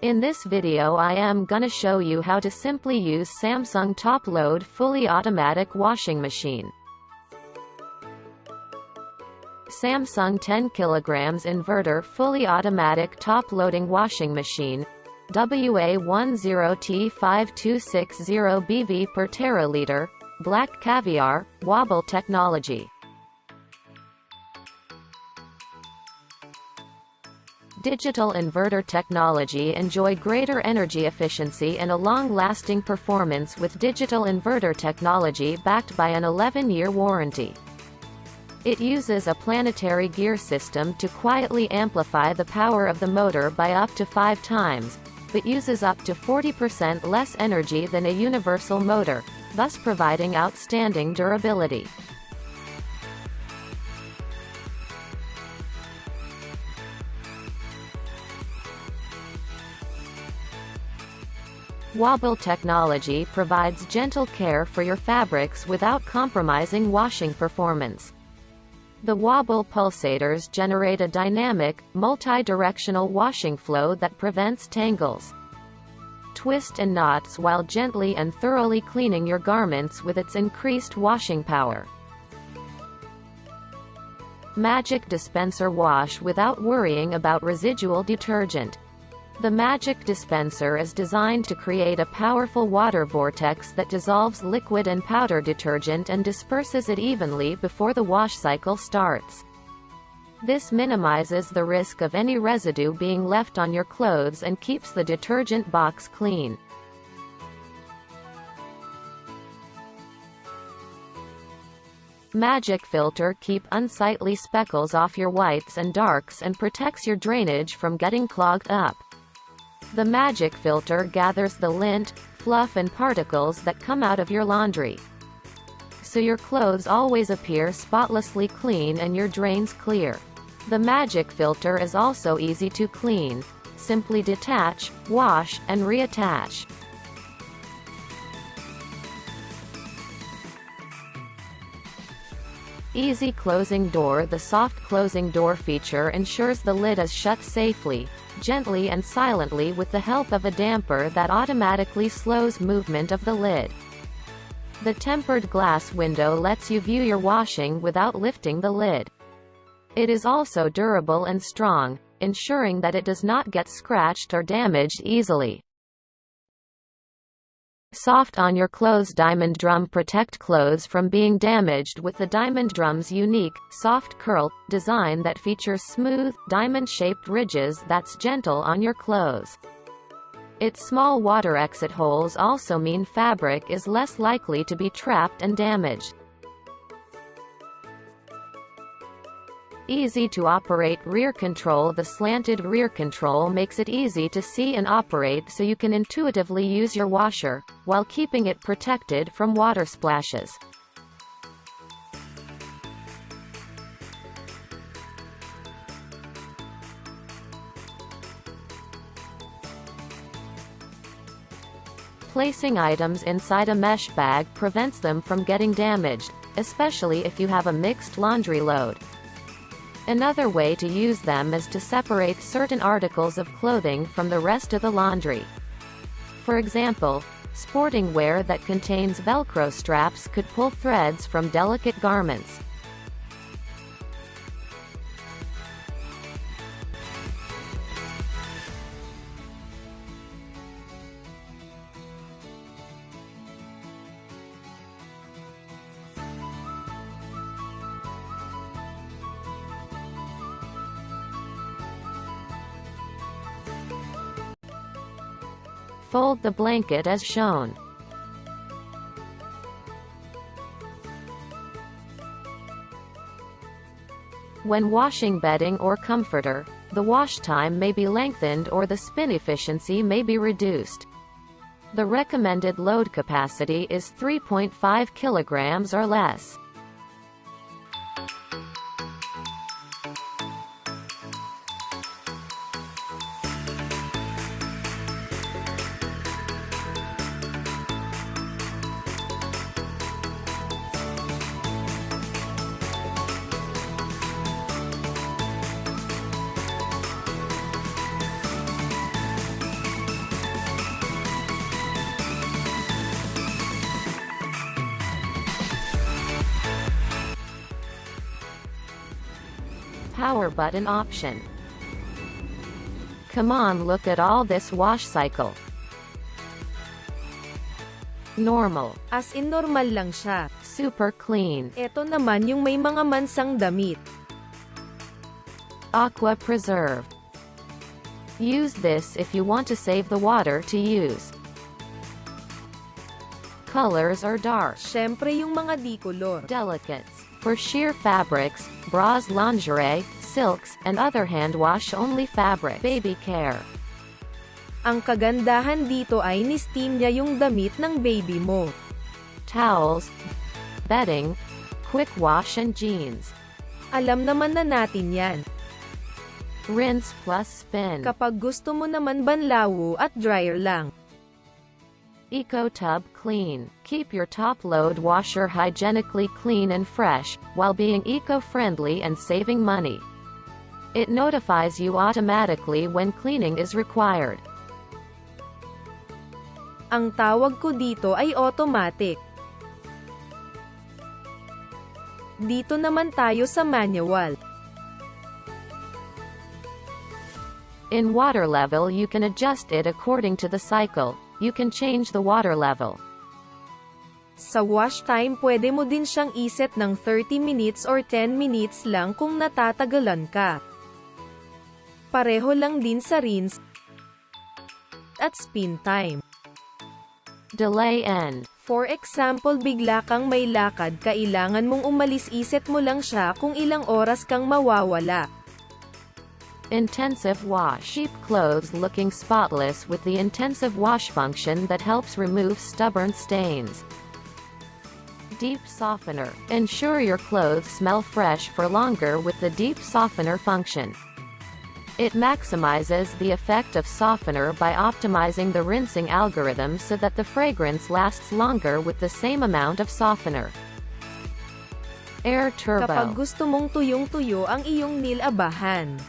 In this video I am gonna show you how to simply use Samsung top load fully automatic washing machine. Samsung 10 kg inverter fully automatic top loading washing machine, WA10T5360BV per teraliter, black caviar, Wobble Technology. Digital inverter technology enjoy greater energy efficiency and a long-lasting performance with digital inverter technology backed by an 11-year warranty. It uses a planetary gear system to quietly amplify the power of the motor by up to 5 times, but uses up to 40% less energy than a universal motor, thus providing outstanding durability. Wobble Technology provides gentle care for your fabrics without compromising washing performance. The Wobble pulsators generate a dynamic, multi-directional washing flow that prevents tangles, twists and knots while gently and thoroughly cleaning your garments with its increased washing power. Magic dispenser wash without worrying about residual detergent. The Magic dispenser is designed to create a powerful water vortex that dissolves liquid and powder detergent and disperses it evenly before the wash cycle starts. This minimizes the risk of any residue being left on your clothes and keeps the detergent box clean. Magic filter keep unsightly speckles off your whites and darks and protects your drainage from getting clogged up. The Magic filter gathers the lint, fluff and particles that come out of your laundry, so your clothes always appear spotlessly clean and your drains clear. The Magic filter is also easy to clean. Simply detach, wash, and reattach. Easy closing door. The soft closing door feature ensures the lid is shut safely, gently and silently with the help of a damper that automatically slows movement of the lid. The tempered glass window lets you view your washing without lifting the lid. It is also durable and strong, ensuring that it does not get scratched or damaged easily. Soft on your clothes. Diamond drum protect clothes from being damaged with the Diamond Drum's unique, soft curl design that features smooth, diamond-shaped ridges that's gentle on your clothes. Its small water exit holes also mean fabric is less likely to be trapped and damaged. Easy to operate rear control. The slanted rear control makes it easy to see and operate so you can intuitively use your washer, while keeping it protected from water splashes. Placing items inside a mesh bag prevents them from getting damaged, especially if you have a mixed laundry load. Another way to use them is to separate certain articles of clothing from the rest of the laundry. For example, sporting wear that contains Velcro straps could pull threads from delicate garments. Fold the blanket as shown. When washing bedding or comforter, the wash time may be lengthened or the spin efficiency may be reduced. The recommended load capacity is 3.5 kilograms or less. power button option. Come on, look at all this wash cycle. Normal. As in normal lang siya. Super clean. Eto naman yung may mga mansang damit. Aqua Preserve. Use this if you want to save the water to use. Colors are dark. Syempre yung mga di-color. Delicates. For sheer fabrics, bras, lingerie, silks, and other hand wash only fabric. Baby care. Ang kagandahan dito ay ni-steam niya yung damit ng baby mo. Towels, bedding, quick wash and jeans. Alam naman na natin yan. Rinse plus spin. Kapag gusto mo naman banlawo at dryer lang. Eco Tub Clean. Keep your top-load washer hygienically clean and fresh, while being eco-friendly and saving money. It notifies you automatically when cleaning is required. Ang tawag ko dito ay automatic. Dito naman tayo sa manual. In water level, you can adjust it according to the cycle. You can change the water level. Sa wash time, pwede mo din siyang iset ng 30 minutes or 10 minutes lang kung natatagalan ka. Pareho lang din sa rinse at spin time. Delay end. For example, bigla kang may lakad, kailangan mong umalis, iset mo lang siya kung ilang oras kang mawawala. Intensive wash. Keep clothes looking spotless with the intensive wash function that helps remove stubborn stains. Deep softener. Ensure your clothes smell fresh for longer with the deep softener function. It maximizes the effect of softener by optimizing the rinsing algorithm so that the fragrance lasts longer with the same amount of softener. Air turbo. Kapag gusto mong tuyong-tuyo ang iyong nilabahan.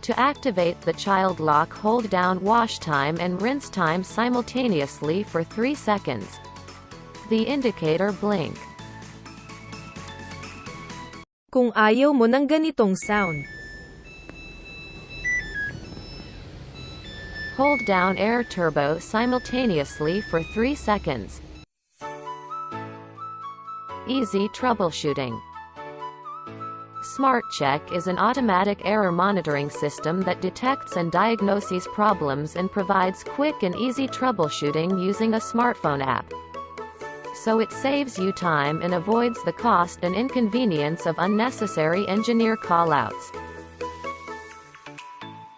To activate the child lock, hold down wash time and rinse time simultaneously for 3 seconds. The indicator blink. Kung ayaw mo ng ganitong sound, hold down air turbo simultaneously for 3 seconds. Easy troubleshooting. Smart Check is an automatic error monitoring system that detects and diagnoses problems and provides quick and easy troubleshooting using a smartphone app. So it saves you time and avoids the cost and inconvenience of unnecessary engineer callouts.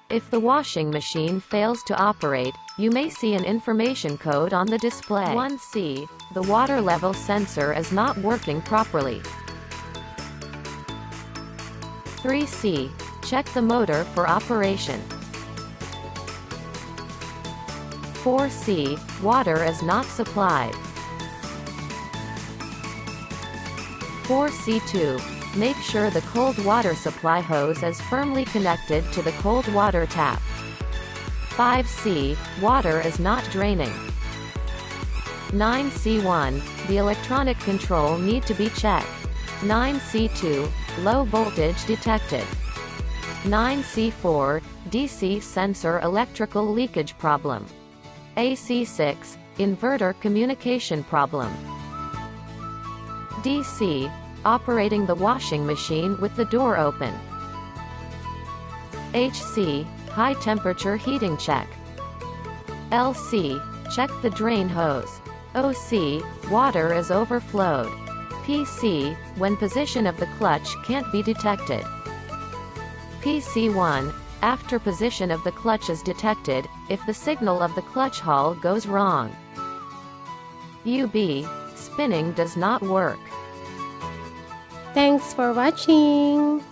If the washing machine fails to operate, you may see an information code on the display. 1C. The water level sensor is not working properly. 3C. Check the motor for operation. 4C. Water is not supplied. 4C2. Make sure the cold water supply hose is firmly connected to the cold water tap. 5C. Water is not draining. 9C1. The electronic control need to be checked. 9C2. Low voltage detected. 9C4. DC sensor electrical leakage problem. AC6. Inverter communication problem. DC. Operating the washing machine with the door open. HC. High temperature heating check. LC. Check the drain hose. OC. Water is overflowed. PC. When position of the clutch can't be detected. PC1. After position of the clutch is detected, if the signal of the clutch hull goes wrong. UB. Spinning does not work. Thanks for watching.